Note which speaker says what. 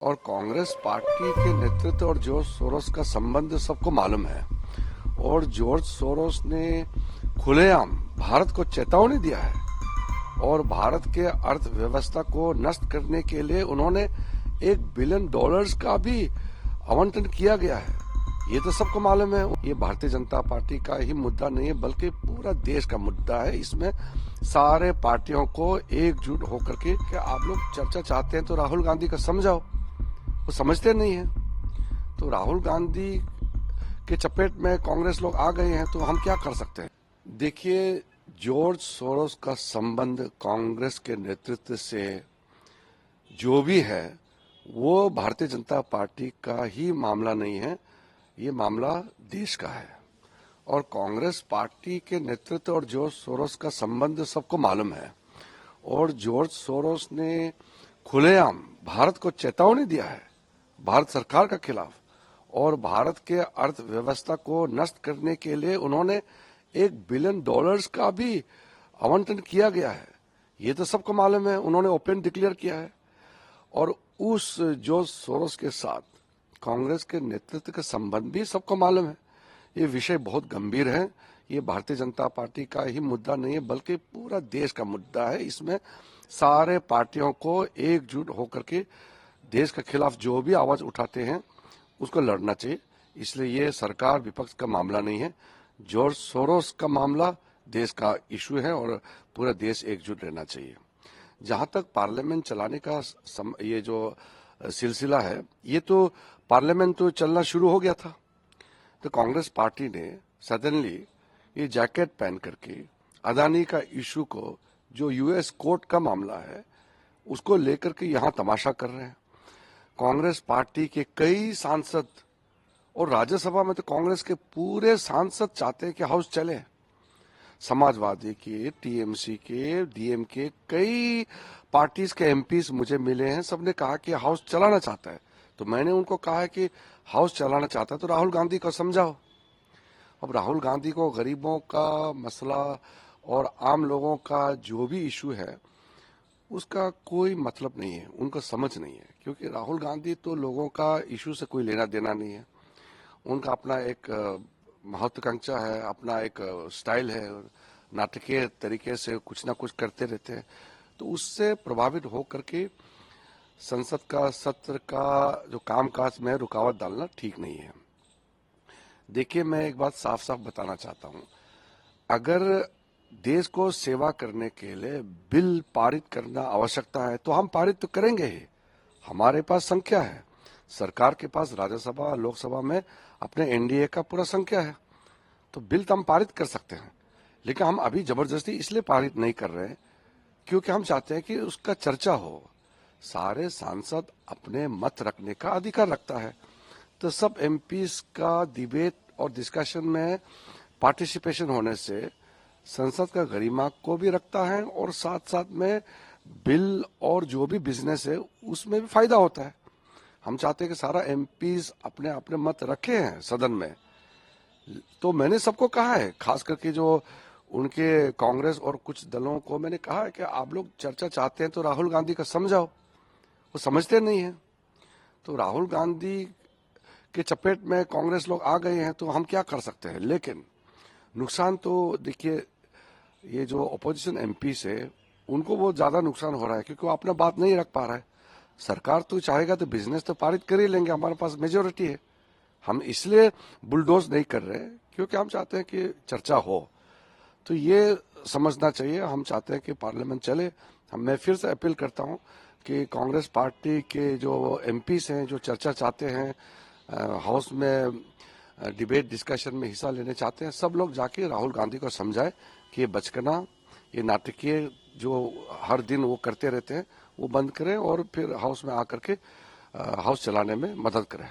Speaker 1: और कांग्रेस पार्टी के नेतृत्व और जॉर्ज सोरोस का संबंध सबको मालूम है। और जॉर्ज सोरोस ने खुलेआम भारत को चेतावनी दिया है और भारत के अर्थव्यवस्था को नष्ट करने के लिए उन्होंने $1 बिलियन का भी आवंटन किया गया है। ये तो सबको मालूम है। ये भारतीय जनता पार्टी का ही मुद्दा नहीं है बल्कि पूरा देश का मुद्दा है। इसमें सारे पार्टियों को एकजुट होकर के क्या आप लोग चर्चा चाहते हैं तो राहुल गांधी का समझाओ, वो समझते नहीं है। तो राहुल गांधी के चपेट में कांग्रेस लोग आ गए हैं तो हम क्या कर सकते हैं। देखिए, जॉर्ज सोरोस का संबंध कांग्रेस के नेतृत्व से जो भी है वो भारतीय जनता पार्टी का ही मामला नहीं है, ये मामला देश का है। और कांग्रेस पार्टी के नेतृत्व और जॉर्ज सोरोस का संबंध सबको मालूम है। और जॉर्ज सोरोस ने खुलेआम भारत को चेतावनी दिया है भारत सरकार के खिलाफ और भारत के अर्थव्यवस्था को नष्ट करने के लिए उन्होंने $1 बिलियन का भी आवंटन किया गया है। ये तो सबको मालूम है, उन्होंने ओपन डिक्लेयर किया है। और उस जॉर्ज सोरोस के साथ कांग्रेस के नेतृत्व का संबंध भी सबको मालूम है। ये विषय बहुत गंभीर है। ये भारतीय जनता पार्टी का ही मुद्दा नहीं है बल्कि पूरा देश का मुद्दा है। इसमें सारे पार्टियों को एकजुट होकर के देश के खिलाफ जो भी आवाज उठाते हैं उसको लड़ना चाहिए। इसलिए ये सरकार विपक्ष का मामला नहीं है, जॉर्ज सोरोस का मामला देश का इशू है और पूरा देश एकजुट रहना चाहिए। जहां तक पार्लियामेंट चलाने का ये जो सिलसिला है, ये तो पार्लियामेंट तो चलना शुरू हो गया था। तो कांग्रेस पार्टी ने सडनली ये जैकेट पहन करके अदानी का इशू को, जो यूएस कोर्ट का मामला है, उसको लेकर के यहाँ तमाशा कर रहे हैं। कांग्रेस पार्टी के कई सांसद और राज्यसभा में तो कांग्रेस के पूरे सांसद चाहते हैं कि हाउस चले। समाजवादी के, टीएमसी के, डीएमके, कई पार्टीज के एमपीज मुझे मिले हैं, सबने कहा कि हाउस चलाना चाहता है। तो मैंने उनको कहा है कि हाउस चलाना चाहता है तो राहुल गांधी को समझाओ। अब राहुल गांधी को गरीबों का मसला और आम लोगों का जो भी इशू है उसका कोई मतलब नहीं है, उनको समझ नहीं है। क्योंकि राहुल गांधी तो लोगों का इशू से कोई लेना देना नहीं है। उनका अपना एक महत्वाकांक्षा है, अपना एक स्टाइल है, नाटकीय तरीके से कुछ ना कुछ करते रहते हैं। तो उससे प्रभावित होकर के संसद का सत्र का जो कामकाज में रुकावट डालना ठीक नहीं है। देखिए, मैं एक बात साफ साफ बताना चाहता हूं, अगर देश को सेवा करने के लिए बिल पारित करना आवश्यकता है तो हम पारित तो करेंगे ही। हमारे पास संख्या है, सरकार के पास राज्यसभा लोकसभा में अपने एनडीए का पूरा संख्या है, तो बिल तो हम पारित कर सकते हैं। लेकिन हम अभी जबरदस्ती इसलिए पारित नहीं कर रहे क्योंकि हम चाहते हैं कि उसका चर्चा हो। सारे सांसद अपने मत रखने का अधिकार रखता है, तो सब एमपीज का डिबेट और डिस्कशन में पार्टिसिपेशन होने से संसद का गरिमा को भी रखता है और साथ साथ में बिल और जो भी बिजनेस है उसमें भी फायदा होता है। हम चाहते हैं कि सारा एमपीज अपने अपने मत रखे हैं सदन में। तो मैंने सबको कहा है, खास करके जो उनके कांग्रेस और कुछ दलों को मैंने कहा है कि आप लोग चर्चा चाहते हैं तो राहुल गांधी का समझाओ, वो समझते नहीं है। तो राहुल गांधी के चपेट में कांग्रेस लोग आ गए हैं तो हम क्या कर सकते हैं। लेकिन नुकसान तो देखिए, ये जो अपोजिशन एमपी से उनको बहुत ज्यादा नुकसान हो रहा है क्योंकि वो अपना बात नहीं रख पा रहा है। सरकार तो चाहेगा तो बिजनेस तो पारित कर ही लेंगे, हमारे पास मेजोरिटी है। हम इसलिए बुलडोज नहीं कर रहे क्योंकि हम चाहते हैं कि चर्चा हो। तो ये समझना चाहिए, हम चाहते हैं कि पार्लियामेंट चले। मैं फिर से अपील करता हूं कि कांग्रेस पार्टी के जो एमपीज हैं जो चर्चा चाहते हैं, हाउस में डिबेट डिस्कशन में हिस्सा लेने चाहते हैं, सब लोग जाके राहुल गांधी को समझाए कि ये बचकना, ये नाटकीय जो हर दिन वो करते रहते हैं वो बंद करें और फिर हाउस में आकर के हाउस चलाने में मदद करें।